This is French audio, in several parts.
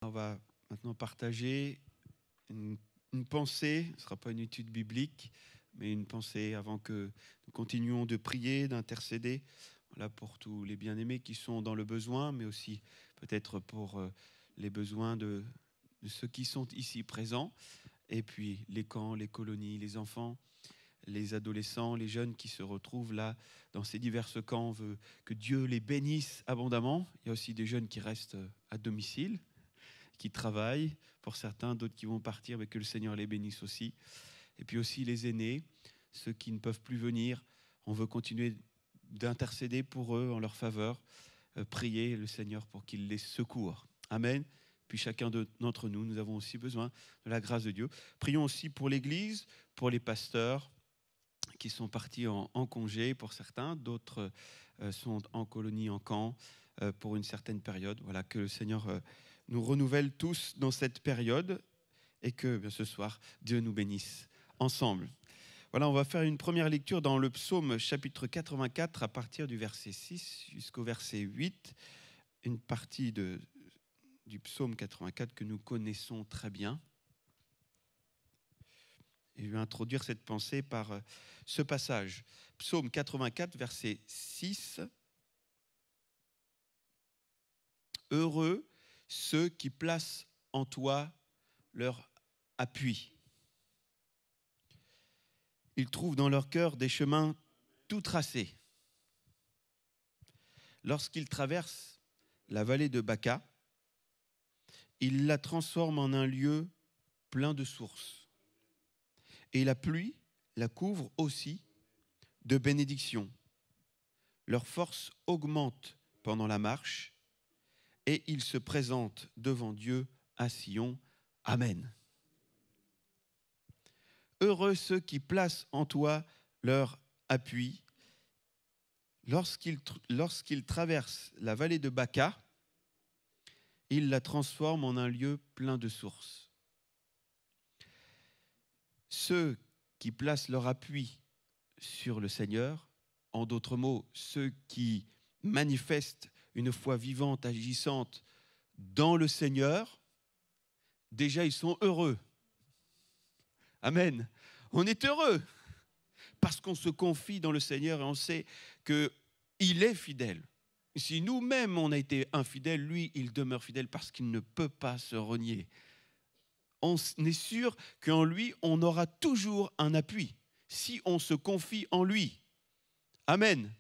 On va maintenant partager une pensée, ce ne sera pas une étude biblique, mais une pensée avant que nous continuions de prier, d'intercéder, voilà, pour tous les bien-aimés qui sont dans le besoin, mais aussi peut-être pour les besoins de ceux qui sont ici présents, et puis les camps, les colonies, les enfants, les adolescents, les jeunes qui se retrouvent là dans ces divers camps. On veut que Dieu les bénisse abondamment. Il y a aussi des jeunes qui restent à domicile, qui travaillent, pour certains, d'autres qui vont partir, mais que le Seigneur les bénisse aussi. Et puis aussi les aînés, ceux qui ne peuvent plus venir, on veut continuer d'intercéder pour eux en leur faveur, prier le Seigneur pour qu'il les secoure. Amen. Puis chacun d'entre nous, nous avons aussi besoin de la grâce de Dieu. Prions aussi pour l'Église, pour les pasteurs qui sont partis en congé pour certains, d'autres sont en colonie, en camp, pour une certaine période. Voilà, que le Seigneur nous renouvelle tous dans cette période et que bien, ce soir, Dieu nous bénisse ensemble. Voilà, on va faire une première lecture dans le psaume chapitre 84 à partir du verset 6 jusqu'au verset 8, une partie du psaume 84 que nous connaissons très bien. Et je vais introduire cette pensée par ce passage. Psaume 84, verset 6. Heureux ceux qui placent en toi leur appui. Ils trouvent dans leur cœur des chemins tout tracés. Lorsqu'ils traversent la vallée de Baca, ils la transforment en un lieu plein de sources. Et la pluie la couvre aussi de bénédictions. Leur force augmente pendant la marche et ils se présentent devant Dieu à Sion. Amen. Heureux ceux qui placent en toi leur appui. Lorsqu'ils traversent la vallée de Baca, ils la transforment en un lieu plein de sources. Ceux qui placent leur appui sur le Seigneur, en d'autres mots, ceux qui manifestent une foi vivante, agissante dans le Seigneur, déjà ils sont heureux. Amen. On est heureux parce qu'on se confie dans le Seigneur et on sait qu'il est fidèle. Si nous-mêmes on a été infidèles, lui il demeure fidèle parce qu'il ne peut pas se renier. On est sûr qu'en lui on aura toujours un appui si on se confie en lui. Amen.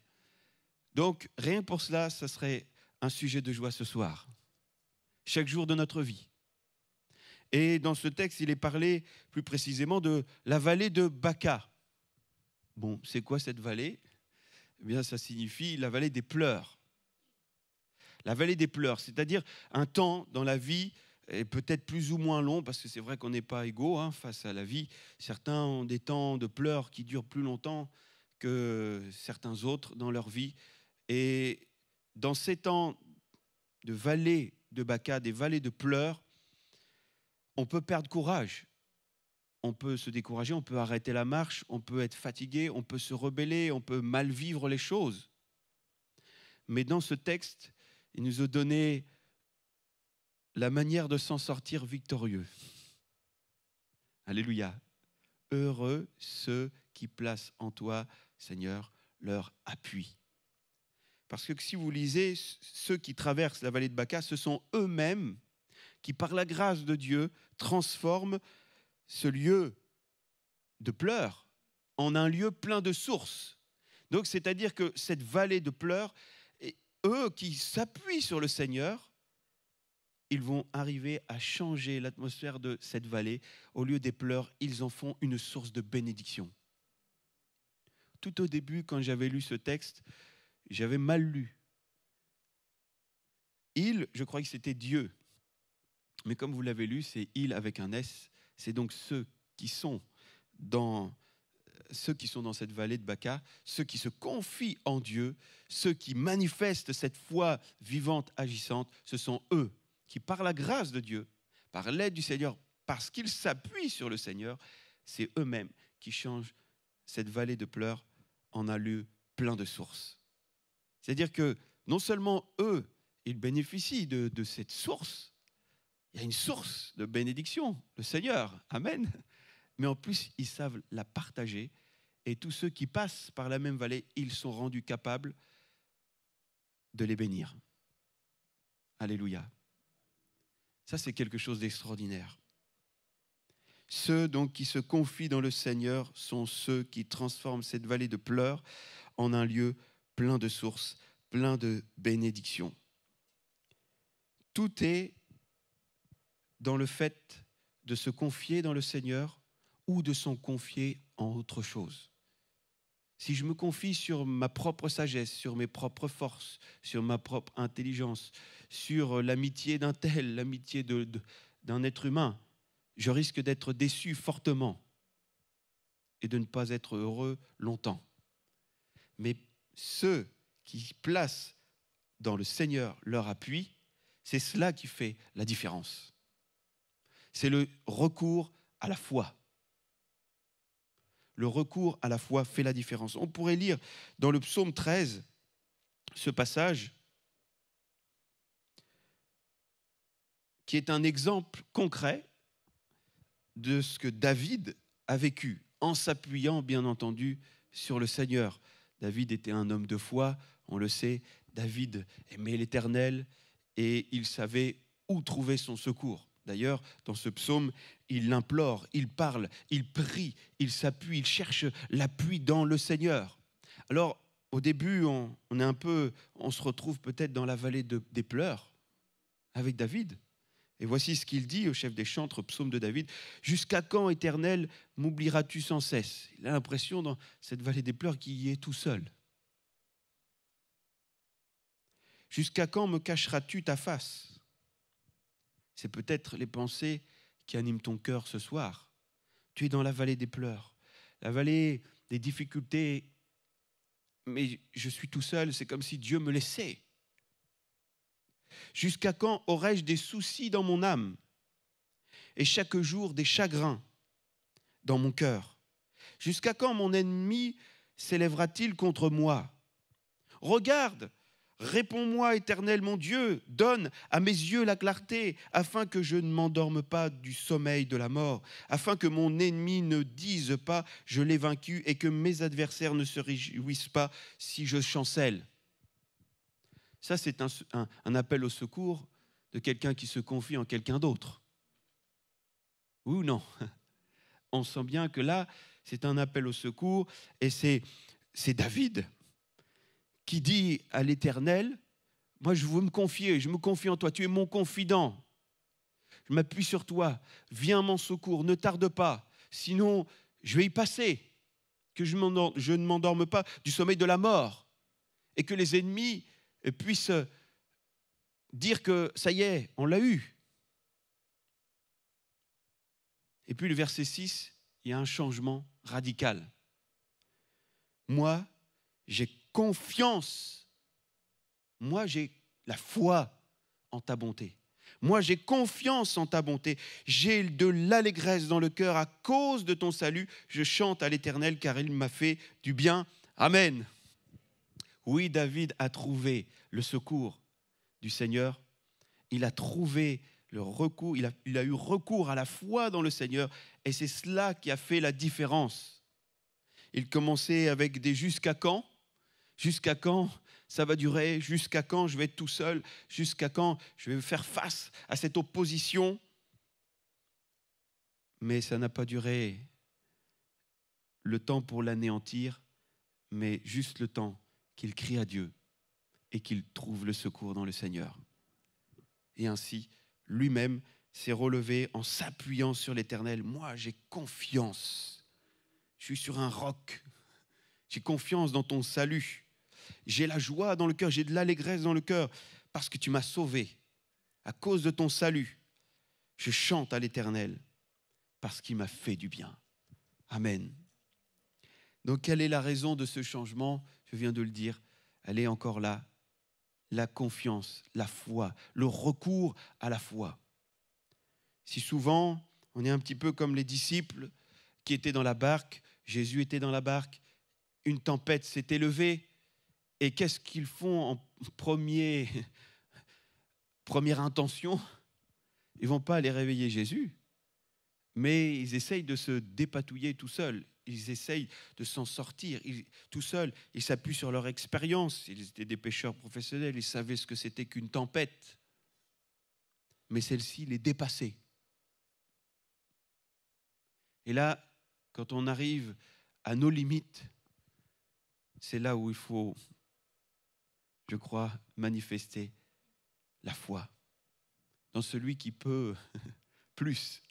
Donc, rien pour cela, ça serait un sujet de joie ce soir, chaque jour de notre vie. Et dans ce texte, il est parlé plus précisément de la vallée de Baca. Bon, c'est quoi cette vallée ? Eh bien, ça signifie la vallée des pleurs. La vallée des pleurs, c'est-à-dire un temps dans la vie, et peut-être plus ou moins long, parce que c'est vrai qu'on n'est pas égaux face à la vie. Certains ont des temps de pleurs qui durent plus longtemps que certains autres dans leur vie. Et dans ces temps de vallée de Baca, des vallées de pleurs, on peut perdre courage. On peut se décourager, on peut arrêter la marche, on peut être fatigué, on peut se rebeller, on peut mal vivre les choses. Mais dans ce texte, il nous a donné la manière de s'en sortir victorieux. Alléluia. Heureux ceux qui placent en toi, Seigneur, leur appui. Parce que si vous lisez, ceux qui traversent la vallée de Baca, ce sont eux-mêmes qui, par la grâce de Dieu, transforment ce lieu de pleurs en un lieu plein de sources. Donc, c'est-à-dire que cette vallée de pleurs, eux qui s'appuient sur le Seigneur, ils vont arriver à changer l'atmosphère de cette vallée. Au lieu des pleurs, ils en font une source de bénédiction. Tout au début, quand j'avais lu ce texte, j'avais mal lu. Il, je croyais que c'était Dieu. Mais comme vous l'avez lu, c'est il avec un S. C'est donc ceux qui sont dans ceux qui sont dans cette vallée de Baca, ceux qui se confient en Dieu, ceux qui manifestent cette foi vivante, agissante, ce sont eux qui, par la grâce de Dieu, par l'aide du Seigneur, parce qu'ils s'appuient sur le Seigneur, c'est eux-mêmes qui changent cette vallée de pleurs en un lieu plein de sources. C'est-à-dire que non seulement eux, ils bénéficient de cette source, il y a une source de bénédiction, le Seigneur, amen, mais en plus, ils savent la partager, et tous ceux qui passent par la même vallée, ils sont rendus capables de les bénir. Alléluia. Ça, c'est quelque chose d'extraordinaire. Ceux donc qui se confient dans le Seigneur sont ceux qui transforment cette vallée de pleurs en un lieu plein de sources, plein de bénédictions. Tout est dans le fait de se confier dans le Seigneur ou de s'en confier en autre chose. Si je me confie sur ma propre sagesse, sur mes propres forces, sur ma propre intelligence, sur l'amitié d'un tel, l'amitié d'un être humain, je risque d'être déçu fortement et de ne pas être heureux longtemps. Mais ceux qui placent dans le Seigneur leur appui, c'est cela qui fait la différence. C'est le recours à la foi. Le recours à la foi fait la différence. On pourrait lire dans le psaume 13 ce passage qui est un exemple concret de ce que David a vécu en s'appuyant, bien entendu, sur le Seigneur. David était un homme de foi, on le sait. David aimait l'Éternel et il savait où trouver son secours. D'ailleurs, dans ce psaume, il l'implore, il parle, il prie, il s'appuie, il cherche l'appui dans le Seigneur. Alors, au début, on se retrouve peut-être dans la vallée des pleurs avec David. Et voici ce qu'il dit au chef des chantres, psaume de David. « Jusqu'à quand, Éternel, m'oublieras-tu sans cesse ?» Il a l'impression dans cette vallée des pleurs qu'il y est tout seul. « Jusqu'à quand me cacheras-tu ta face ?» C'est peut-être les pensées qui animent ton cœur ce soir. Tu es dans la vallée des pleurs, la vallée des difficultés, mais je suis tout seul, c'est comme si Dieu me laissait. Jusqu'à quand aurai-je des soucis dans mon âme et chaque jour des chagrins dans mon cœur? Jusqu'à quand mon ennemi s'élèvera-t-il contre moi? Regarde, réponds-moi, Éternel mon Dieu, donne à mes yeux la clarté, afin que je ne m'endorme pas du sommeil de la mort, afin que mon ennemi ne dise pas « je l'ai vaincu » et que mes adversaires ne se réjouissent pas si je chancelle. Ça, c'est un appel au secours de quelqu'un qui se confie en quelqu'un d'autre. Oui ou non? On sent bien que là, c'est un appel au secours et c'est David qui dit à l'Éternel, moi je veux me confier, je me confie en toi, tu es mon confident. Je m'appuie sur toi, viens mon secours, ne tarde pas, sinon je vais y passer, que je ne m'endorme pas du sommeil de la mort et que les ennemis puissent dire que ça y est, on l'a eu. Et puis le verset 6, il y a un changement radical. Moi, j'ai confiance. Moi, j'ai la foi en ta bonté. Moi, j'ai confiance en ta bonté. J'ai de l'allégresse dans le cœur à cause de ton salut. Je chante à l'Éternel car il m'a fait du bien. Amen. Oui, David a trouvé le secours du Seigneur. Il a trouvé le recours, il a eu recours à la foi dans le Seigneur et c'est cela qui a fait la différence. Il commençait avec des jusqu'à quand? Jusqu'à quand ça va durer? Jusqu'à quand je vais être tout seul? Jusqu'à quand je vais faire face à cette opposition? Mais ça n'a pas duré le temps pour l'anéantir, mais juste le temps qu'il crie à Dieu et qu'il trouve le secours dans le Seigneur. Et ainsi, lui-même s'est relevé en s'appuyant sur l'Éternel. Moi, j'ai confiance. Je suis sur un roc. J'ai confiance dans ton salut. J'ai la joie dans le cœur, j'ai de l'allégresse dans le cœur parce que tu m'as sauvé. À cause de ton salut, je chante à l'Éternel parce qu'il m'a fait du bien. Amen. Donc, quelle est la raison de ce changement? Je viens de le dire, elle est encore là. La confiance, la foi, le recours à la foi. Si souvent, on est un petit peu comme les disciples qui étaient dans la barque, Jésus était dans la barque, une tempête s'est élevée, et qu'est-ce qu'ils font en première intention? Ils ne vont pas aller réveiller Jésus, mais ils essayent de se dépatouiller tout seuls. Ils essayent de s'en sortir tout seuls. Ils s'appuient sur leur expérience. Ils étaient des pêcheurs professionnels. Ils savaient ce que c'était qu'une tempête. Mais celle-ci les dépassait. Et là, quand on arrive à nos limites, c'est là où il faut, je crois, manifester la foi dans celui qui peut plus,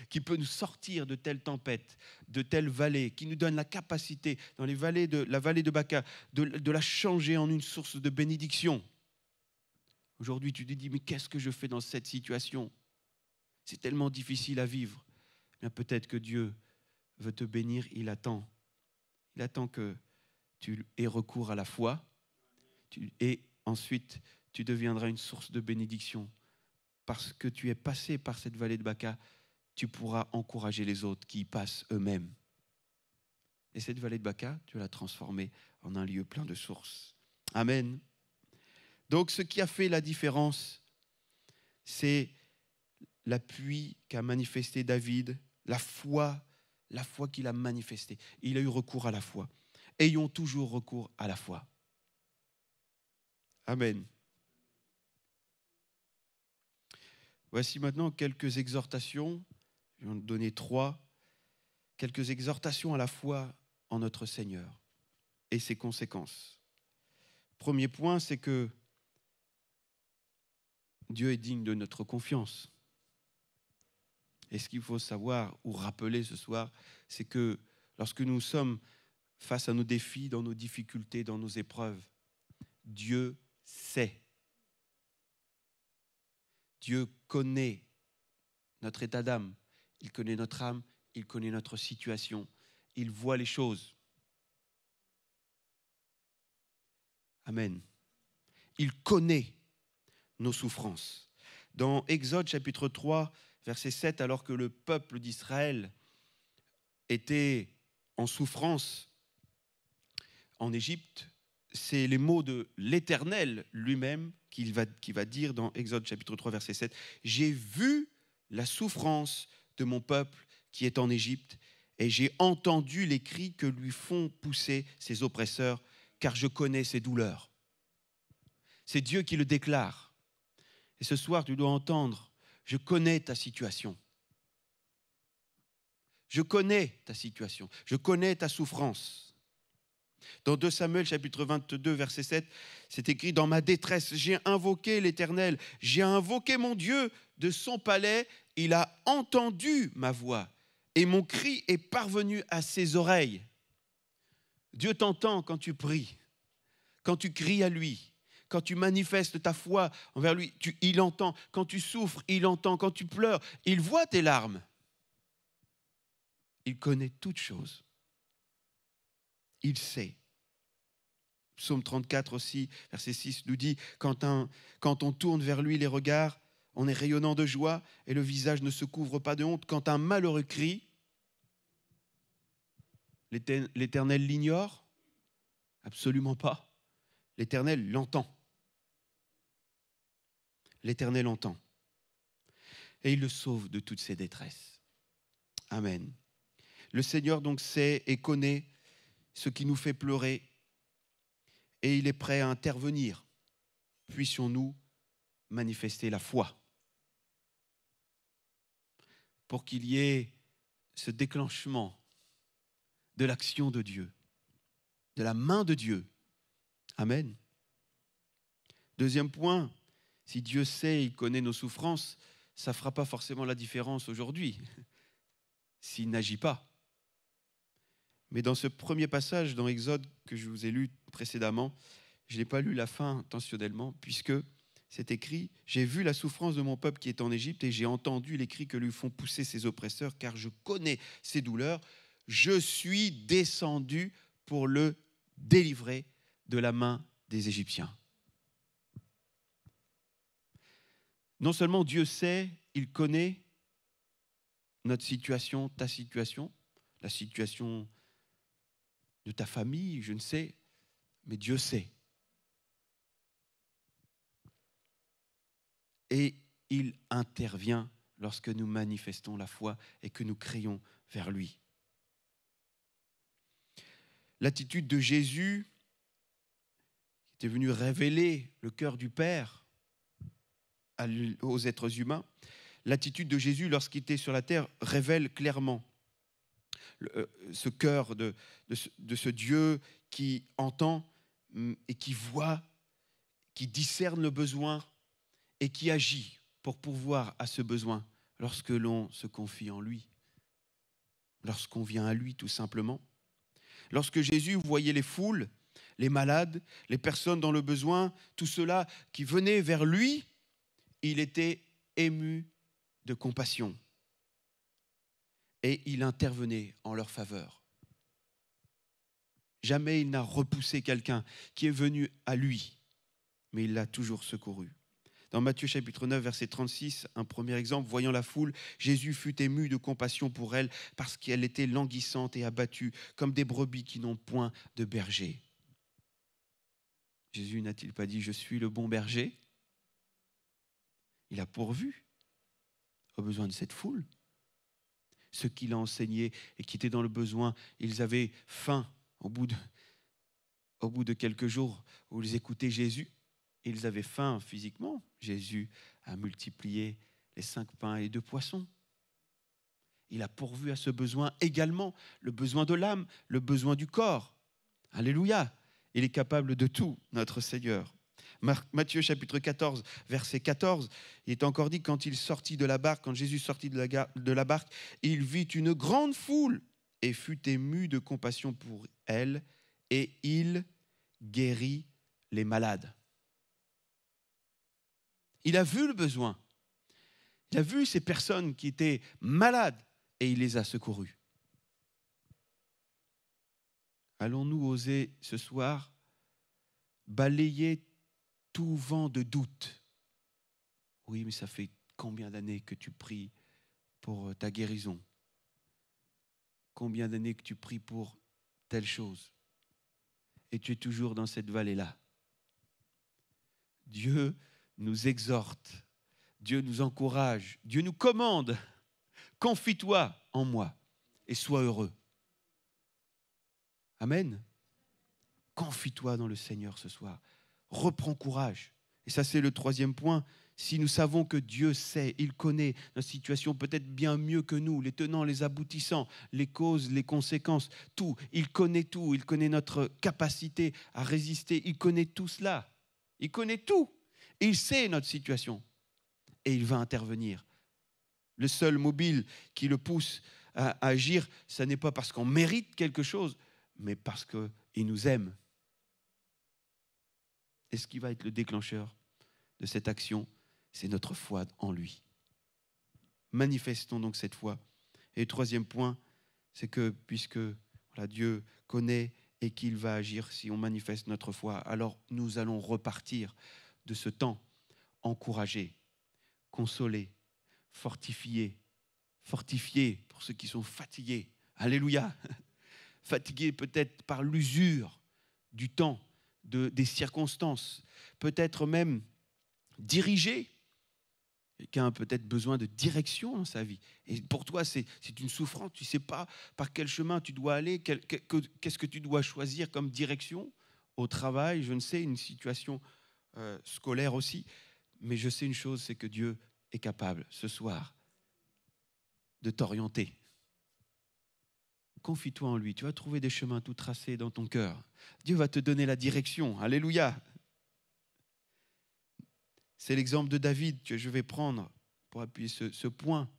qui peut nous sortir de telle tempête, de telle vallée, qui nous donne la capacité, dans la vallée de Baca, de la changer en une source de bénédiction. Aujourd'hui, tu te dis, mais qu'est-ce que je fais dans cette situation? C'est tellement difficile à vivre. Bien, peut-être que Dieu veut te bénir, il attend. Il attend que tu aies recours à la foi, et ensuite, tu deviendras une source de bénédiction. Parce que tu es passé par cette vallée de Baca, tu pourras encourager les autres qui y passent eux-mêmes. Et cette vallée de Baca, tu vas la transformer en un lieu plein de sources. Amen. Donc, ce qui a fait la différence, c'est l'appui qu'a manifesté David, la foi qu'il a manifestée. Il a eu recours à la foi. Ayons toujours recours à la foi. Amen. Voici maintenant quelques exhortations. Je vais en donner 3. Quelques exhortations à la foi en notre Seigneur et ses conséquences. Premier point, c'est que Dieu est digne de notre confiance. Et ce qu'il faut savoir ou rappeler ce soir, c'est que lorsque nous sommes face à nos défis, dans nos difficultés, dans nos épreuves, Dieu sait. Dieu connaît notre état d'âme, il connaît notre âme, il connaît notre situation, il voit les choses. Amen. Il connaît nos souffrances. Dans Exode chapitre 3, verset 7, alors que le peuple d'Israël était en souffrance en Égypte, c'est les mots de l'Éternel lui-même qui va dire dans Exode chapitre 3, verset 7, « J'ai vu la souffrance de mon peuple qui est en Égypte, et j'ai entendu les cris que lui font pousser ses oppresseurs, car je connais ses douleurs. » C'est Dieu qui le déclare. Et ce soir, tu dois entendre, je connais ta situation. Je connais ta situation. Je connais ta souffrance. Dans 2 Samuel, chapitre 22, verset 7, c'est écrit « Dans ma détresse, j'ai invoqué l'Éternel, j'ai invoqué mon Dieu de son palais, il a entendu ma voix et mon cri est parvenu à ses oreilles. » Dieu t'entend quand tu pries, quand tu cries à lui, quand tu manifestes ta foi envers lui, il entend. Quand tu souffres, il entend. Quand tu pleures, il voit tes larmes. Il connaît toutes choses. Il sait. Psaume 34 aussi, verset 6, nous dit « Quand on tourne vers lui les regards, on est rayonnant de joie et le visage ne se couvre pas de honte. Quand un malheureux crie, l'Éternel l'ignore? Absolument pas. L'Éternel l'entend. L'Éternel entend. Et il le sauve de toutes ses détresses. Amen. Le Seigneur donc sait et connaît ce qui nous fait pleurer et il est prêt à intervenir. Puissions-nous manifester la foi pour qu'il y ait ce déclenchement de l'action de Dieu, de la main de Dieu. Amen. Deuxième point, si Dieu sait, il connaît nos souffrances, ça ne fera pas forcément la différence aujourd'hui s'il n'agit pas. Mais dans ce premier passage, dans Exode, que je vous ai lu précédemment, je n'ai pas lu la fin intentionnellement, puisque c'est écrit « J'ai vu la souffrance de mon peuple qui est en Égypte et j'ai entendu les cris que lui font pousser ses oppresseurs, car je connais ses douleurs. je suis descendu pour le délivrer de la main des Égyptiens. Non seulement Dieu sait, il connaît notre situation, ta situation, la situation de ta famille, je ne sais, mais Dieu sait. Et il intervient lorsque nous manifestons la foi et que nous crions vers lui. L'attitude de Jésus, qui était venu révéler le cœur du Père aux êtres humains, l'attitude de Jésus lorsqu'il était sur la terre révèle clairement ce cœur de ce Dieu qui entend et qui voit, qui discerne le besoin et qui agit pour pourvoir à ce besoin lorsque l'on se confie en lui, lorsqu'on vient à lui tout simplement. Lorsque Jésus voyait les foules, les malades, les personnes dans le besoin, tout cela qui venait vers lui, il était ému de compassion et il intervenait en leur faveur. Jamais il n'a repoussé quelqu'un qui est venu à lui, mais il l'a toujours secouru. Dans Matthieu chapitre 9, verset 36, un premier exemple, voyant la foule, Jésus fut ému de compassion pour elle parce qu'elle était languissante et abattue, comme des brebis qui n'ont point de berger. Jésus n'a-t-il pas dit « Je suis le bon berger » ? Il a pourvu aux besoins de cette foule. Ceux qu'il a enseignés et qui étaient dans le besoin, ils avaient faim au bout de quelques jours où ils écoutaient Jésus. Ils avaient faim physiquement. Jésus a multiplié les 5 pains et 2 poissons. Il a pourvu à ce besoin également, le besoin de l'âme, le besoin du corps. Alléluia. Il est capable de tout, notre Seigneur. Matthieu chapitre 14, verset 14, il est encore dit, quand il sortit de la barque, quand Jésus sortit de la barque, il vit une grande foule et fut ému de compassion pour elle et il guérit les malades. Il a vu le besoin. Il a vu ces personnes qui étaient malades et il les a secourus. Allons-nous oser ce soir balayer tout vent de doute? Oui, mais ça fait combien d'années que tu pries pour ta guérison? Combien d'années que tu pries pour telle chose? Et tu es toujours dans cette vallée-là. Dieu nous exhorte, Dieu nous encourage, Dieu nous commande. Confie-toi en moi et sois heureux. Amen. Confie-toi dans le Seigneur ce soir. Reprends courage. Et ça, c'est le 3e point. Si nous savons que Dieu sait, il connaît notre situation peut-être bien mieux que nous, les tenants, les aboutissants, les causes, les conséquences, tout. Il connaît tout. Il connaît notre capacité à résister. Il connaît tout cela. Il connaît tout. Il sait notre situation. Et il va intervenir. Le seul mobile qui le pousse à agir, ce n'est pas parce qu'on mérite quelque chose, mais parce qu'il nous aime. Et ce qui va être le déclencheur de cette action, c'est notre foi en lui. Manifestons donc cette foi. Et le 3e point, c'est que puisque Dieu connaît et qu'il va agir si on manifeste notre foi, alors nous allons repartir de ce temps encouragés, consolés, fortifiés pour ceux qui sont fatigués. Alléluia. Fatigués peut-être par l'usure du temps, des circonstances, peut-être même dirigés. Quelqu'un a peut-être besoin de direction dans sa vie. Et pour toi, c'est une souffrance. Tu ne sais pas par quel chemin tu dois aller, qu'est-ce que tu dois choisir comme direction au travail, je ne sais, une situation scolaire aussi. Mais je sais une chose, c'est que Dieu est capable ce soir de t'orienter. Confie-toi en lui. Tu vas trouver des chemins tout tracés dans ton cœur. Dieu va te donner la direction. Alléluia. C'est l'exemple de David que je vais prendre pour appuyer ce point.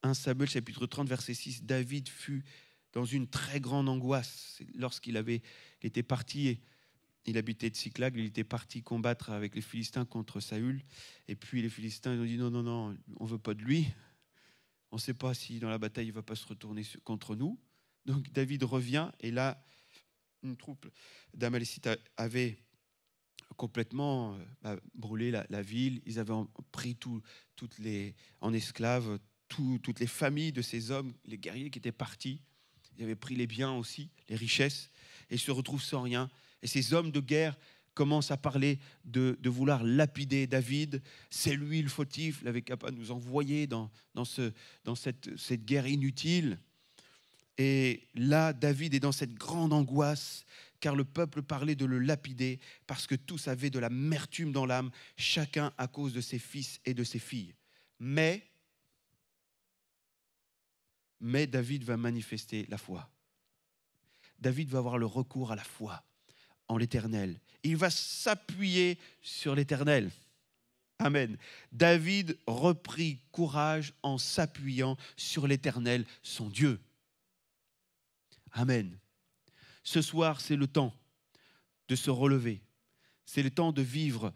1 Samuel chapitre 30 verset 6. David fut dans une très grande angoisse lorsqu'il était parti. Il habitait de Tsiklag, il était parti combattre avec les Philistins contre Saül. Et puis les Philistins ils ont dit non, on ne veut pas de lui. On ne sait pas si dans la bataille il ne va pas se retourner contre nous. Donc David revient, et là, une troupe d'Amalécites avait complètement brûlé la ville. Ils avaient pris en esclaves toutes les familles de ces hommes, les guerriers qui étaient partis. Ils avaient pris les biens aussi, les richesses, et ils se retrouvent sans rien. Et ces hommes de guerre commencent à parler de vouloir lapider David. C'est lui le fautif, il avait capable de nous envoyer dans cette guerre inutile. Et là, David est dans cette grande angoisse, car le peuple parlait de le lapider, parce que tous avaient de l'amertume dans l'âme, chacun à cause de ses fils et de ses filles. Mais David va manifester la foi. David va avoir le recours à la foi en l'Éternel. Il va s'appuyer sur l'Éternel. Amen. David reprit courage en s'appuyant sur l'Éternel, son Dieu. Amen. Ce soir, c'est le temps de se relever. C'est le temps de vivre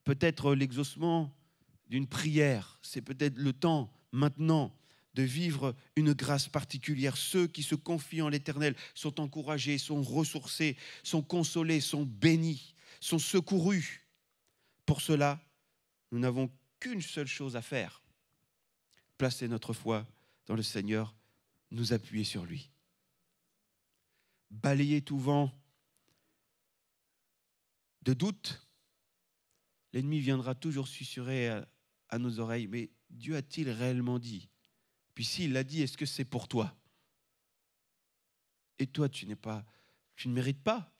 peut-être l'exaucement d'une prière. C'est peut-être le temps maintenant de vivre une grâce particulière. Ceux qui se confient en l'Éternel sont encouragés, sont ressourcés, sont consolés, sont bénis, sont secourus. Pour cela, nous n'avons qu'une seule chose à faire. Placer notre foi dans le Seigneur, nous appuyer sur lui. Balayer tout vent de doute. L'ennemi viendra toujours susurrer à nos oreilles, mais Dieu a-t-il réellement dit? Puis s'il l'a dit, est-ce que c'est pour toi? Et toi, tu ne mérites pas.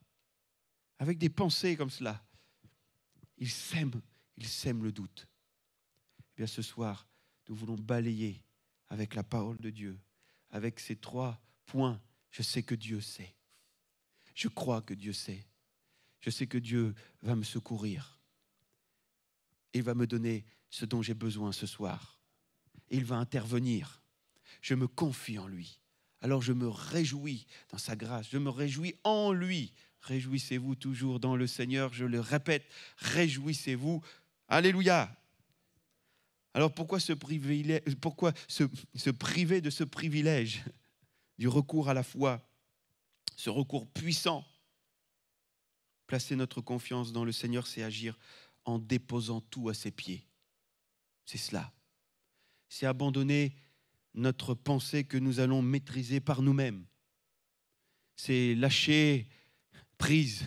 Avec des pensées comme cela, il sème le doute. Eh bien, ce soir, nous voulons balayer avec la parole de Dieu, avec ces 3 points. Je sais que Dieu sait. Je crois que Dieu sait. Je sais que Dieu va me secourir. Il va me donner ce dont j'ai besoin ce soir. Il va intervenir. Je me confie en lui. Alors je me réjouis dans sa grâce. Je me réjouis en lui. Réjouissez-vous toujours dans le Seigneur. Je le répète, réjouissez-vous. Alléluia. Alors pourquoi se priver de ce privilège du recours à la foi, ce recours puissant? Placer notre confiance dans le Seigneur, c'est agir en déposant tout à ses pieds. C'est cela. C'est abandonner notre pensée que nous allons maîtriser par nous-mêmes. C'est lâcher prise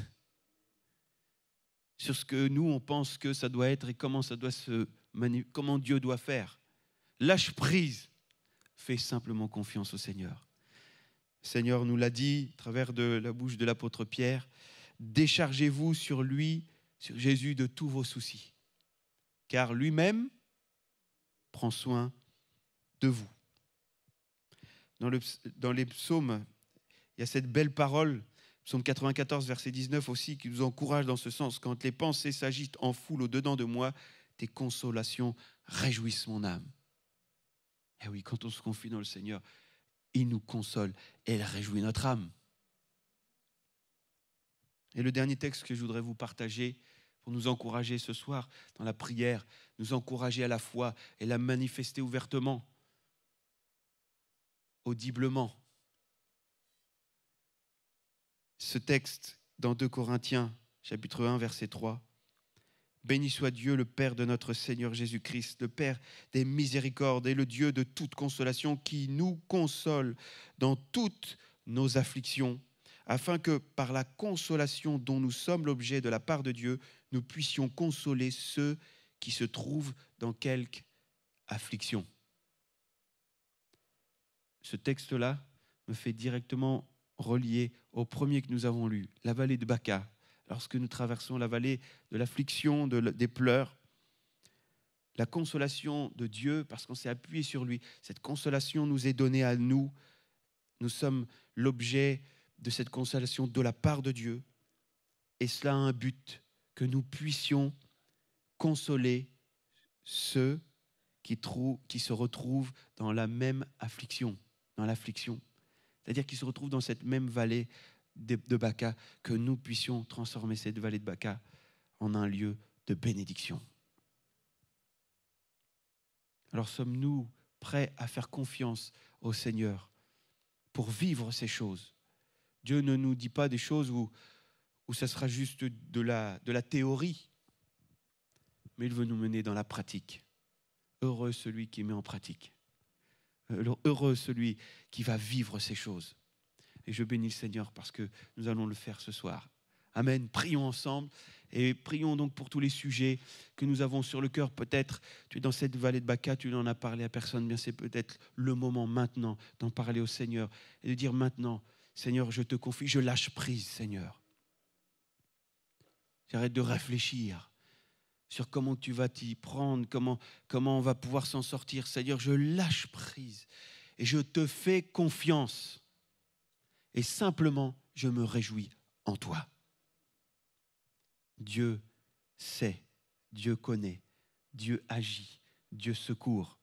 sur ce que nous, on pense que ça doit être et comment Dieu doit faire. Lâche prise. Fais simplement confiance au Seigneur. Le Seigneur nous l'a dit à travers de la bouche de l'apôtre Pierre. Déchargez-vous sur lui, sur Jésus, de tous vos soucis, car lui-même prend soin de vous. Dans les psaumes, il y a cette belle parole, psaume 94, verset 19 aussi, qui nous encourage dans ce sens. Quand les pensées s'agitent en foule au-dedans de moi, tes consolations réjouissent mon âme. Et oui, quand on se confie dans le Seigneur, il nous console et il réjouit notre âme. Et le dernier texte que je voudrais vous partager pour nous encourager ce soir dans la prière, nous encourager à la foi et la manifester ouvertement, audiblement. Ce texte dans 2 Corinthiens, chapitre 1, verset 3. Béni soit Dieu, le Père de notre Seigneur Jésus-Christ, le Père des miséricordes et le Dieu de toute consolation qui nous console dans toutes nos afflictions, afin que par la consolation dont nous sommes l'objet de la part de Dieu, nous puissions consoler ceux qui se trouvent dans quelque affliction. Ce texte-là me fait directement relier au premier que nous avons lu, la vallée de Baca. Lorsque nous traversons la vallée de l'affliction, des pleurs, la consolation de Dieu, parce qu'on s'est appuyé sur lui, cette consolation nous est donnée à nous. Nous sommes l'objet de cette consolation de la part de Dieu. Et cela a un but, que nous puissions consoler ceux qui se retrouvent dans la même affliction, dans l'affliction. C'est-à-dire qu'ils se retrouvent dans cette même vallée de Baca, que nous puissions transformer cette vallée de Baca en un lieu de bénédiction. Alors sommes-nous prêts à faire confiance au Seigneur pour vivre ces choses. Dieu ne nous dit pas des choses où ça sera juste de la théorie, mais il veut nous mener dans la pratique. Heureux celui qui met en pratique. Heureux celui qui va vivre ces choses. Et je bénis le Seigneur parce que nous allons le faire ce soir. Amen. Prions ensemble et prions donc pour tous les sujets que nous avons sur le cœur. Peut-être tu es dans cette vallée de Baca, tu n'en as parlé à personne. Bien, c'est peut-être le moment maintenant d'en parler au Seigneur et de dire maintenant, Seigneur, je te confie, je lâche prise, Seigneur. J'arrête de réfléchir sur comment tu vas t'y prendre, comment on va pouvoir s'en sortir. Seigneur, je lâche prise et je te fais confiance. Et simplement, je me réjouis en toi. Dieu sait, Dieu connaît, Dieu agit, Dieu secourt.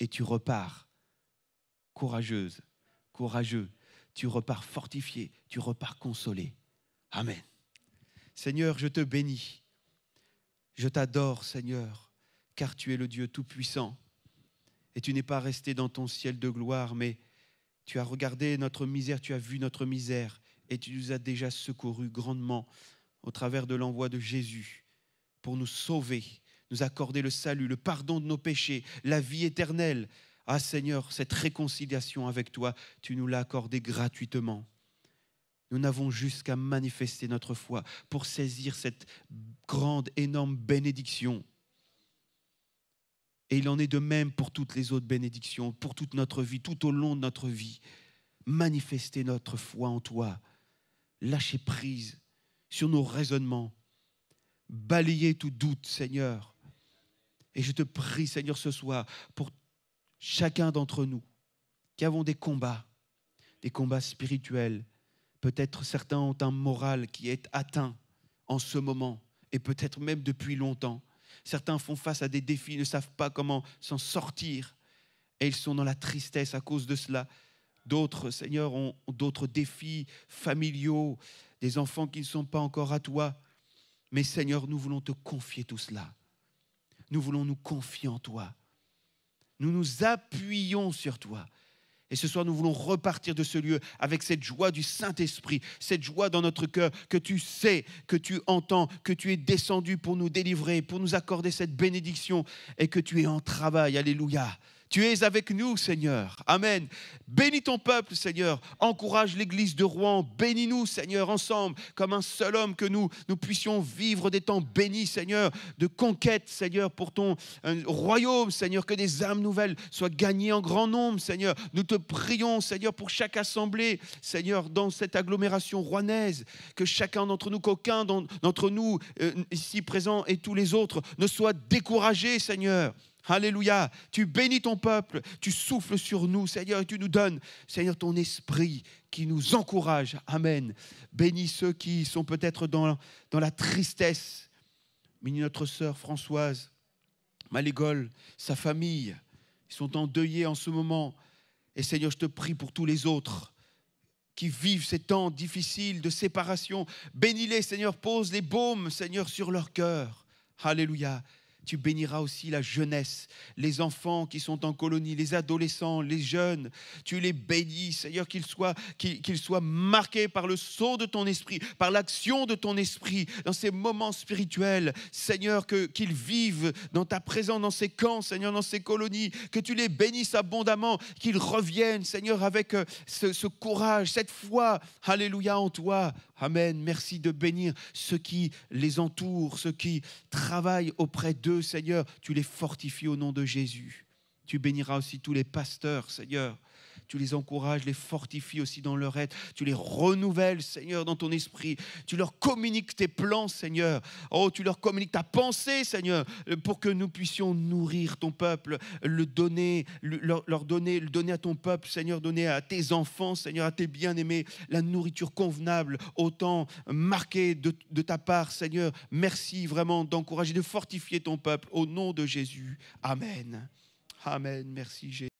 Et tu repars courageuse, courageux. Tu repars fortifié, tu repars consolé. Amen. Seigneur, je te bénis. Je t'adore, Seigneur, car tu es le Dieu tout-puissant. Et tu n'es pas resté dans ton ciel de gloire, mais tu as regardé notre misère, tu as vu notre misère, et tu nous as déjà secourus grandement au travers de l'envoi de Jésus pour nous sauver, nous accorder le salut, le pardon de nos péchés, la vie éternelle. Ah Seigneur, cette réconciliation avec toi, tu nous l'as accordée gratuitement. Nous n'avons juste qu'à manifester notre foi pour saisir cette grande, énorme bénédiction. Et il en est de même pour toutes les autres bénédictions, pour toute notre vie, tout au long de notre vie. Manifester notre foi en toi, lâcher prise sur nos raisonnements, balayer tout doute, Seigneur. Et je te prie, Seigneur, ce soir, pour chacun d'entre nous qui avons des combats spirituels. Peut-être certains ont un moral qui est atteint en ce moment et peut-être même depuis longtemps. Certains font face à des défis, ne savent pas comment s'en sortir et ils sont dans la tristesse à cause de cela. D'autres, Seigneur, ont d'autres défis familiaux, des enfants qui ne sont pas encore à toi. Mais Seigneur, nous voulons te confier tout cela. Nous voulons nous confier en toi. Nous nous appuyons sur toi. Et ce soir, nous voulons repartir de ce lieu avec cette joie du Saint-Esprit, cette joie dans notre cœur que tu sais, que tu entends, que tu es descendu pour nous délivrer, pour nous accorder cette bénédiction et que tu es en travail. Alléluia. Tu es avec nous, Seigneur. Amen. Bénis ton peuple, Seigneur. Encourage l'église de Rouen. Bénis-nous, Seigneur, ensemble, comme un seul homme, que nous puissions vivre des temps bénis, Seigneur, de conquête, Seigneur, pour ton royaume, Seigneur, que des âmes nouvelles soient gagnées en grand nombre, Seigneur. Nous te prions, Seigneur, pour chaque assemblée, Seigneur, dans cette agglomération rouennaise, que chacun d'entre nous, qu'aucun d'entre nous, ici présents et tous les autres, ne soit découragé, Seigneur. Alléluia, tu bénis ton peuple, tu souffles sur nous, Seigneur, et tu nous donnes, Seigneur, ton esprit qui nous encourage. Amen. Bénis ceux qui sont peut-être dans la tristesse. Bénis notre sœur Françoise Malégol, sa famille. Ils sont endeuillés en ce moment. Et Seigneur, je te prie pour tous les autres qui vivent ces temps difficiles de séparation. Bénis-les, Seigneur, pose les baumes, Seigneur, sur leur cœur. Alléluia. Tu béniras aussi la jeunesse, les enfants qui sont en colonie, les adolescents, les jeunes. Tu les bénis, Seigneur, qu'ils soient marqués par le sceau de ton esprit, par l'action de ton esprit dans ces moments spirituels. Seigneur, qu'ils vivent dans ta présence, dans ces camps, Seigneur, dans ces colonies. Que tu les bénisses abondamment, qu'ils reviennent, Seigneur, avec ce courage, cette foi. Alléluia en toi. Amen. Merci de bénir ceux qui les entourent, ceux qui travaillent auprès d'eux, Seigneur. Tu les fortifies au nom de Jésus. Tu béniras aussi tous les pasteurs, Seigneur. Tu les encourages, les fortifies aussi dans leur être. Tu les renouvelles, Seigneur, dans ton esprit. Tu leur communiques tes plans, Seigneur. Oh, tu leur communiques ta pensée, Seigneur, pour que nous puissions nourrir ton peuple, le donner à ton peuple, Seigneur, donner à tes enfants, Seigneur, à tes bien-aimés, la nourriture convenable, autant marquée de ta part, Seigneur. Merci vraiment d'encourager, de fortifier ton peuple au nom de Jésus. Amen. Amen. Merci Jésus.